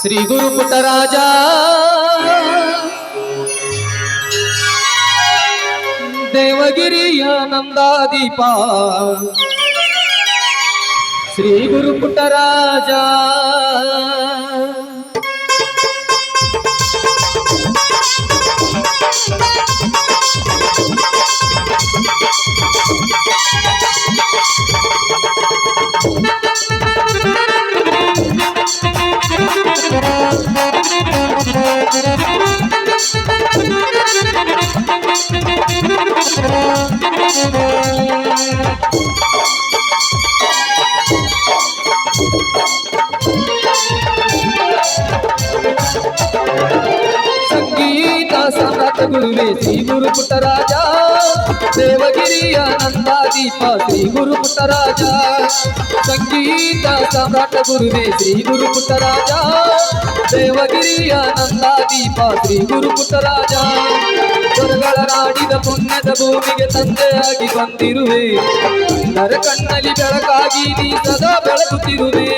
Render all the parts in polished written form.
ಶ್ರೀ ಗುರು ಪುಟ್ಟರಾಜ ದೇವಗಿರಿಯ ನಂದಾದೀಪ ಶ್ರೀ ಗುರು ಪುಟ್ಟರಾಜ ಸಂಗೀತ ಸಾಮ್ರಾಟ ಗುರುವೇ ಶ್ರೀ ಗುರು ಪುಟ್ಟರಾಜ ದೇವಗಿರಿಯ ನಂದಾದೀಪ ಶ್ರೀ ಗುರು ಪುಟ್ಟರಾಜ ಸಂಗೀತ ಸಾಮ್ರಾಟ ಗುರುವೇ ಶ್ರೀ ಗುರು ಪುಟ್ಟರಾಜ ದೇವಗಿರಿಯ ನಂದಾದೀಪ ಶ್ರೀ ಗುರು ಪುಟ್ಟರಾಜ ಸ್ವರಗಳ ನಾಡಿದ ಪುಣ್ಯದ ಭೂಮಿಗೆ ತಂದೆಯಾಗಿ ಬಂದಿರುವೆ ನರ ಕಣ್ಣಲ್ಲಿ ಬೆಳಕಾಗಿ ನೀ ಸದಾ ಬೆಳಗುತ್ತಿರುವೆ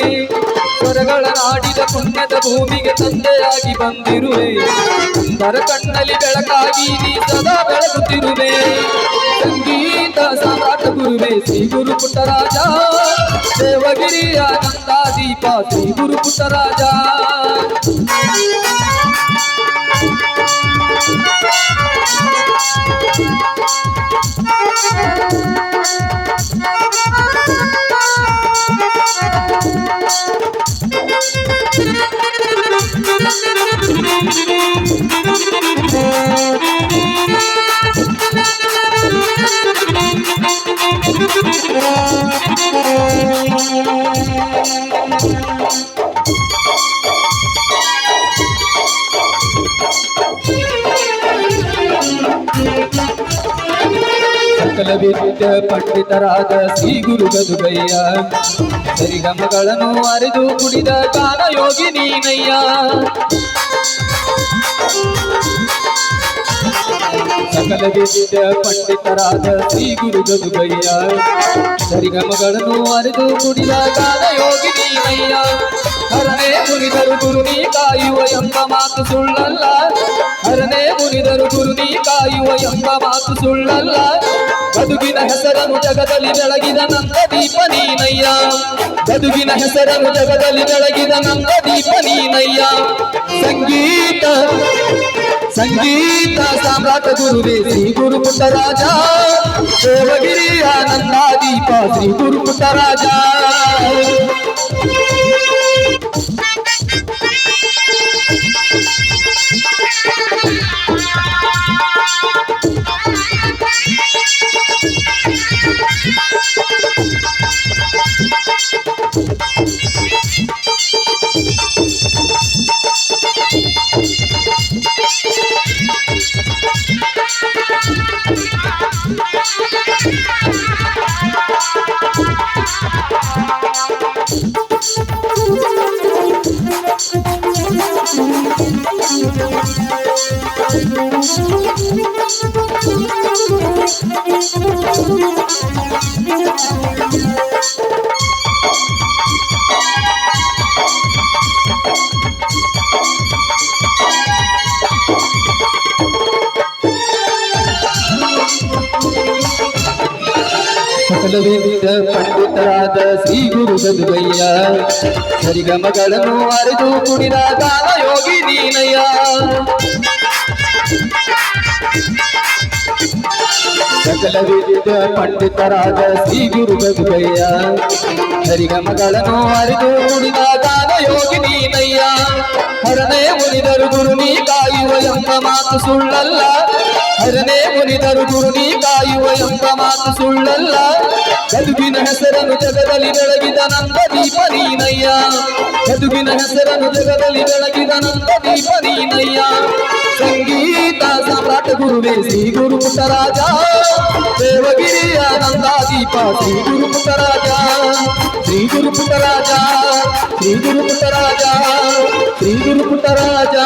ಸ್ವರಗಳ ನಾಡಿದ ಪುಣ್ಯದ ಭೂಮಿಗೆ ತಂದೆಯಾಗಿ ಬಂದಿರುವೆ ನರ ಕಣ್ಣಲ್ಲಿ ಬೆಳಕಾಗಿ ನೀ ಸದಾ ಬೆಳಗುತ್ತಿರುವೆ ಸಂಗೀತ ಸಾಮ್ರಾಟ ಗುರುವೇ ಶ್ರೀ ಗುರು ಪುಟ್ಟರಾಜ ದೇವಗಿರಿಯ ನಂದಾದೀಪ ಶ್ರೀ ಗುರು ಪುಟ್ಟರಾಜ ಸಕಲ ವಿದ್ಯ ಪಂಡಿತರಾದ ಶ್ರೀ ಗುರು ಗದುಗಯ್ಯ ಸರಿಗಮಗಳನ್ನು ಅರಿದು ಕುಡಿದ ಗಾನ ಯೋಗಿ ನೀನಯ್ಯ ಸಕಲ ವಿದ್ಯ ಪಂಡಿತರಾದ ಶ್ರೀ ಗುರು ಗದುಗಯ್ಯ ಸರಿಗಮಗಳನ್ನು ಅರಿದು ಕುಡಿದ ಗಾನ ಯೋಗಿ ನೀನಯ್ಯ ಹರನೇ ಮುನಿದರು ಗುರು ನೀ ಕಾಯುವ ಎಂಬ ಮಾತು ಸುಳ್ಳಲ್ಲ ಹರನೇ ಮುನಿದರು ಗುರು ನೀ ಕಾಯುವ ಎಂಬ ಮಾತು ಸುಳ್ಳಲ್ಲ ಗದುಗಿನ ಹೆಸರನ್ನು ಜಗದಲ್ಲಿ ಬೆಳಗಿದ ನಂದ ದೀಪ ನೀನಯ್ಯ ಗದುಗಿನ ಹೆಸರನ್ನು ಜಗದಲ್ಲಿ ಬೆಳಗಿದ ನಂದ ದೀಪ ನೀನಯ್ಯ ಸಂಗೀತ ಸಂಗೀತ ಸಾಮ್ರಾಟ ಗುರುವೇ ಶ್ರೀ ಗುರು ಪುಟ್ಟರಾಜ ದೇವಗಿರಿಯ ನಂದಾದೀಪ ಶ್ರೀ ಗುರು ಪುಟ್ಟರಾಜ ಸಕಲ ವೇದ ಪಂಡಿತರಾದ ಶ್ರೀ ಗುರು ಗದುಗಯ್ಯ ಸರಿಗಮಗಳನ್ನು ಅರಿದು ಕುಡಿದ ಗಾನ ಯೋಗಿ ನೀನಯ್ಯ ಸಕಲ ವೇದ ಪಂಡಿತರಾದ ಶ್ರೀ ಗುರು ಗದುಗಯ್ಯ ಸರಿಗಮಗಳನ್ನು ಅರಿದು ಕುಡಿದ ಗಾನ ಯೋಗಿ ನೀನಯ್ಯ ಹರನೇ ಮುನಿದರು ಗುರು ನೀ ಕಾಯುವ ಎಂಬ ಮಾತು ಸುಳ್ಳಲ್ಲ ಹರನೇ ಮುನಿದರು ಗುರು ನೀ ಕಾಯುವ ಎಂಬ ಮಾತು ಸುಳ್ಳಲ್ಲ ಗದುಗಿನ ಹೆಸರನ್ನು ಜಗದಲ್ಲಿ ಬೆಳಗಿದ ನಂದ ದೀಪ ನೀನಯ್ಯ ಗದುಗಿನ ಹೆಸರನ್ನು ಜಗದಲ್ಲಿ ಬೆಳಗಿದ ನಂದ ದೀಪ ನೀನಯ್ಯ ಸಂಗೀತ ಸಾಮ್ರಾಟ ಗುರುವೇ ಶ್ರೀ ಗುರು ಪುಟ್ಟರಾಜ ದೇವಗಿರಿಯ ನಂದಾದೀಪ ಶ್ರೀ ಗುರು ಪುಟ್ಟರಾಜ ಶ್ರೀ ಗುರು ಪುಟ್ಟರಾಜ ಶ್ರೀ ಗುರು ಪುಟ್ಟರಾಜ ಶ್ರೀ ಗುರು ಪುಟ್ಟರಾಜ